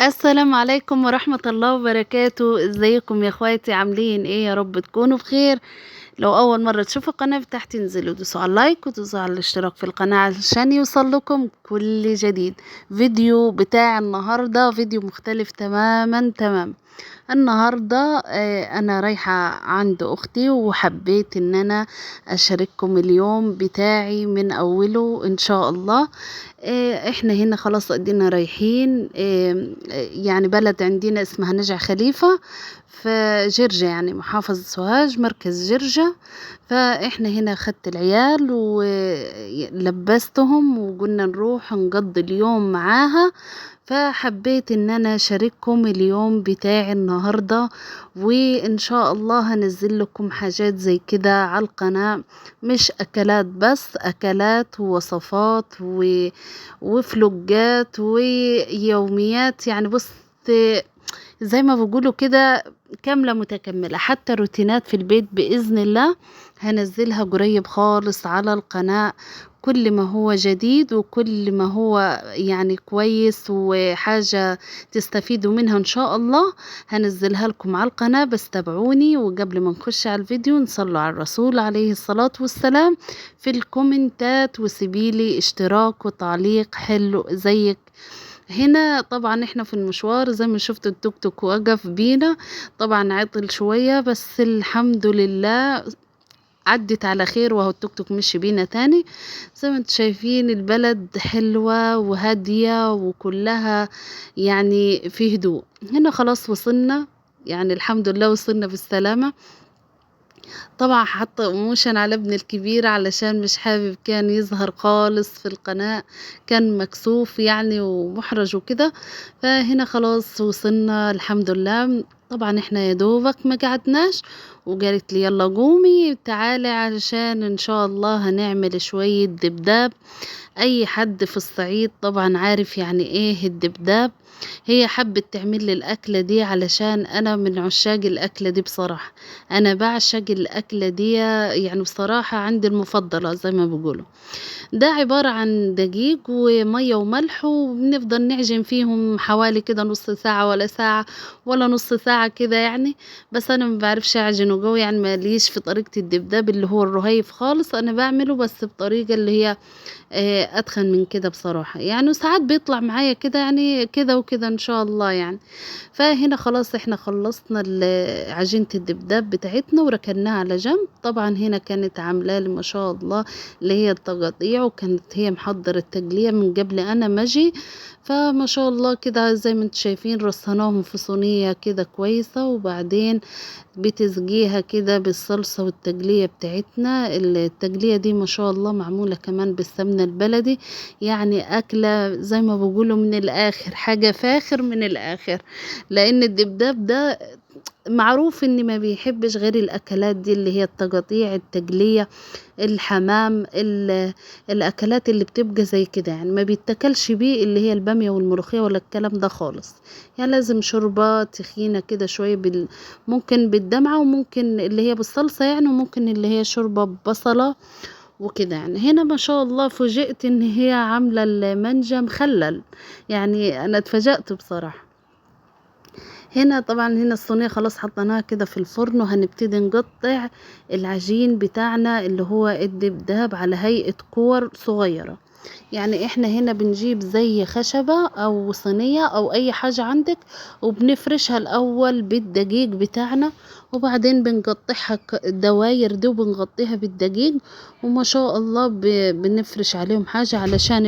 السلام عليكم ورحمة الله وبركاته، ازيكم يا اخواتي؟ عاملين ايه؟ يا رب تكونوا بخير. لو اول مرة تشوفوا القناة بتاعتي انزلوا دوسوا على اللايك ودوسوا على الاشتراك في القناة عشان يوصل لكم كل جديد. فيديو بتاع النهاردة فيديو مختلف تماما. النهاردة انا رايحة عند اختي وحبيت ان انا اشارككم اليوم بتاعي من اوله ان شاء الله. احنا هنا خلاص ادينا رايحين، يعني بلد عندنا اسمها نجع خليفة في جرجة، يعني محافظة سوهاج مركز جرجة. فاحنا هنا خدت العيال ولبستهم وقلنا نروح نقضي اليوم معاها. فحبيت ان انا اشارككم اليوم بتاعي النهاردة، وان شاء الله هنزل لكم حاجات زي كده على القناة، مش اكلات بس، اكلات ووصفات وفلوجات ويوميات، يعني بص، زي ما بيقولوا كده كاملة متكملة، حتى روتينات في البيت بإذن الله هنزلها قريب خالص على القناة. كل ما هو جديد وكل ما هو يعني كويس وحاجة تستفيدوا منها إن شاء الله هنزلها لكم على القناة. بس تابعوني، وقبل ما نخش على الفيديو نصلوا على الرسول عليه الصلاة والسلام في الكومنتات، وسيبيلي اشتراك وتعليق حلو زيك. هنا طبعا احنا في المشوار زي ما شفتوا التوك توك وقف بينا، طبعا عطل شوية بس الحمد لله عدت على خير، وهو التوك توك مشي بينا تاني. زي ما انتم شايفين البلد حلوة وهادية وكلها يعني في هدوء. هنا خلاص وصلنا، يعني الحمد لله وصلنا بالسلامة. طبعا حط ايموشن على ابني الكبير علشان مش حابب كان يظهر خالص في القناة، كان مكسوف يعني ومحرج وكده. فهنا خلاص وصلنا الحمد لله. طبعا احنا يا دوبك ما قعدناش، وقالت لي يلا قومي تعالي علشان ان شاء الله هنعمل شوية دبداب. اي حد في الصعيد طبعا عارف يعني ايه الدبداب. هي حبت تعمل لي الاكله دي علشان انا من عشاق الاكله دي بصراحه، انا بعشق الاكله دي، يعني بصراحه عندي المفضله زي ما بيقولوا. ده عبارة عن دقيق ومية وملح، وبنفضل نعجن فيهم حوالي كده نص ساعة ولا ساعة ولا نص ساعة كده يعني. بس أنا ما بعرفش أعجنه قوي، يعني ماليش في طريقة الدبداب اللي هو الرهيف خالص، أنا بعمله بس بطريقة اللي هي أتخن من كده بصراحة يعني، وساعات بيطلع معايا كده يعني كده وكده إن شاء الله يعني. فهنا خلاص احنا خلصنا عجينة الدبداب بتاعتنا وركناها على جنب. طبعا هنا كانت عاملة لي ما شاء الله اللي هي التقاطيع، وكانت هي محضرة التقلية من قبل أنا ما أجي. فما شاء الله كده زي ما انتم شايفين رصناهم في صينية كده كويسة، وبعدين بتسقيها كده بالصلصة والتقلية بتاعتنا. التقلية دي ما شاء الله معمولة كمان بالسمنة البلدي، يعني أكلة زي ما بيقولوا من الآخر، حاجة فاخر من الآخر. لأن الدبداب ده معروف ان ما بيحبش غير الاكلات دي اللي هي التقاطيع التقلية، الحمام، الاكلات اللي بتبقى زي كده، يعني ما بيتاكلش بيه اللي هي البامية والملوخية ولا الكلام ده خالص. يعني لازم شوربة تخينة كده شوية ممكن بالدمعة، وممكن اللي هي بالصلصة يعني، وممكن اللي هي شوربة ببصلة وكده يعني. هنا ما شاء الله فوجئت ان هي عاملة المانجا مخلل، يعني انا اتفاجأت بصراحة. هنا طبعا هنا الصينية خلاص حطيناها كده في الفرن، وهنبتدي نقطع العجين بتاعنا اللي هو الدبداب على هيئة كور صغيرة. يعني احنا هنا بنجيب زي خشبة او صينية او اي حاجة عندك، وبنفرشها الاول بالدقيق بتاعنا، وبعدين بنقطعها الدواير دي وبنغطيها بالدقيق. وما شاء الله بنفرش عليهم حاجة علشان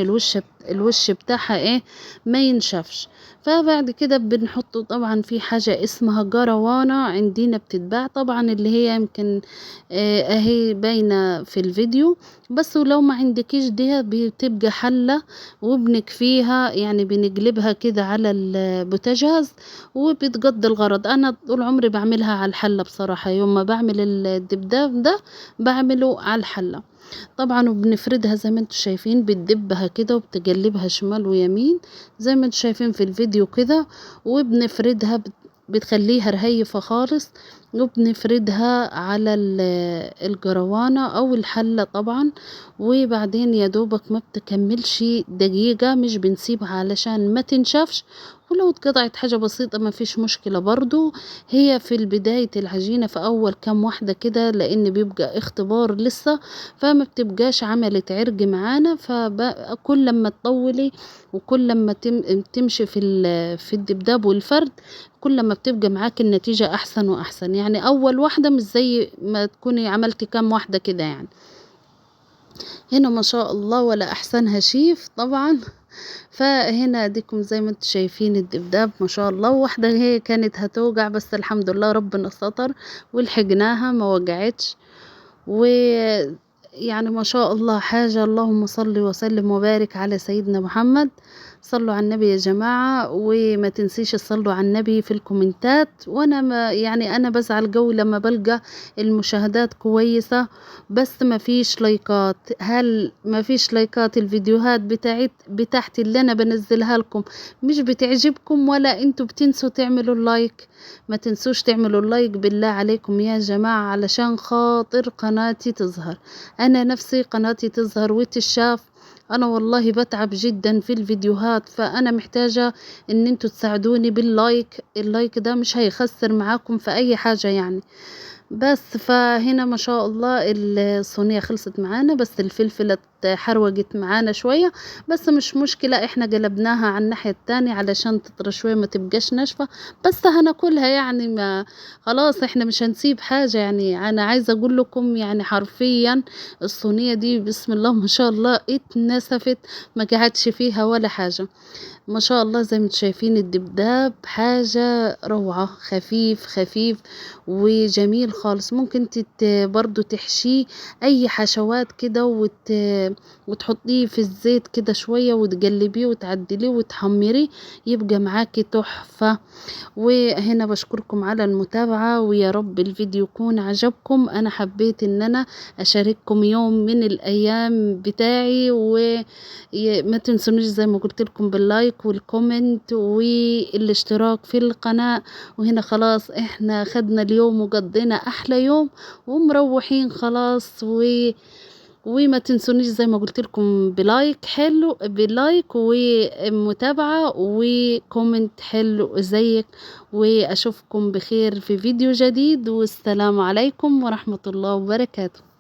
الوش بتاعها ايه ما ينشفش. فبعد كده بنحطه طبعا في حاجة اسمها جروانة عندنا بتتباع طبعا، اللي هي يمكن اهي باينة في الفيديو. بس ولو ما عندكيش دي بتبقى حلة وبنكفيها، يعني بنقلبها كده على البوتاجاز وبتقضي الغرض. انا طول عمري بعملها على الحلة بصراحة، يوم ما بعمل الدبداب ده بعمله على الحلة طبعا. وبنفردها زي ما انتم شايفين، بتدبها كده وبتقلبها شمال ويمين زي ما انتم شايفين في الفيديو كده، وبنفردها بتخليها رهيفة خالص، وبنفردها على الجروانة او الحلة طبعا. وبعدين يا دوبك ما بتكملش دقيقة، مش بنسيبها علشان ما تنشفش، ولو اتقطعت حاجة بسيطة ما فيش مشكلة برضو. هي في البداية العجينة في أول كام واحدة كده، لأن بيبقى اختبار لسه، فما بتبقاش عملت عرج معانا. فكل لما تطولي وكل لما تمشي في الدبداب والفرد، كل ما بتبقى معاك النتيجة أحسن وأحسن. يعني أول واحدة مش زي ما تكوني عملتي كام واحدة كده يعني. هنا ما شاء الله ولا أحسنها شيف طبعا. فهنا اديكم زي ما انتم شايفين الدبداب ما شاء الله. واحدة هي كانت هتوجع بس الحمد لله ربنا ستر ولحقناها ما وجعتش. ويعني ما شاء الله حاجة. اللهم صل وسلم وبارك على سيدنا محمد. صلوا على النبي يا جماعة، وما تنسيش تصلوا على النبي في الكومنتات. وانا ما يعني انا بزعل قوي لما بلقى المشاهدات كويسة بس ما فيش لايكات. هل ما فيش لايكات؟ الفيديوهات بتاعتي اللي انا بنزلها لكم مش بتعجبكم ولا انتوا بتنسوا تعملوا اللايك؟ ما تنسوش تعملوا اللايك بالله عليكم يا جماعة، علشان خاطر قناتي تظهر. انا نفسي قناتي تظهر وتشاف. انا والله بتعب جدا في الفيديوهات، فانا محتاجة ان انتوا تساعدوني باللايك. اللايك ده مش هيخسر معاكم في اي حاجة يعني. بس فهنا ما شاء الله الصينية خلصت معانا، بس الفلفلة اتحروجت معانا شوية، بس مش مشكلة. احنا قلبناها على الناحية التانية علشان تطرى شوية ما تبقاش ناشفة، بس هناكلها يعني. ما خلاص احنا مش هنسيب حاجة يعني. انا عايزة اقول لكم يعني حرفيا الصينية دي بسم الله ما شاء الله اتنسفت، ما قعدش فيها ولا حاجة. ما شاء الله زي ما انتم شايفين الدبداب حاجة روعة، خفيف خفيف وجميل خالص. ممكن برضو تحشيه اي حشوات كده وتحطيه في الزيت كده شوية وتقلبيه وتعدليه وتحمريه، يبقى معاكي تحفة. وهنا بشكركم على المتابعة، ويا رب الفيديو يكون عجبكم. انا حبيت ان انا اشارككم يوم من الايام بتاعي. وما تنسونيش زي ما قلت لكم باللايك والكومنت والاشتراك في القناة. وهنا خلاص احنا خدنا اليوم وقضينا احلى يوم ومروحين خلاص. وما تنسونيش زي ما قلت لكم بلايك حلو، بلايك ومتابعة وكومنت حلو زيك. واشوفكم بخير في فيديو جديد، والسلام عليكم ورحمة الله وبركاته.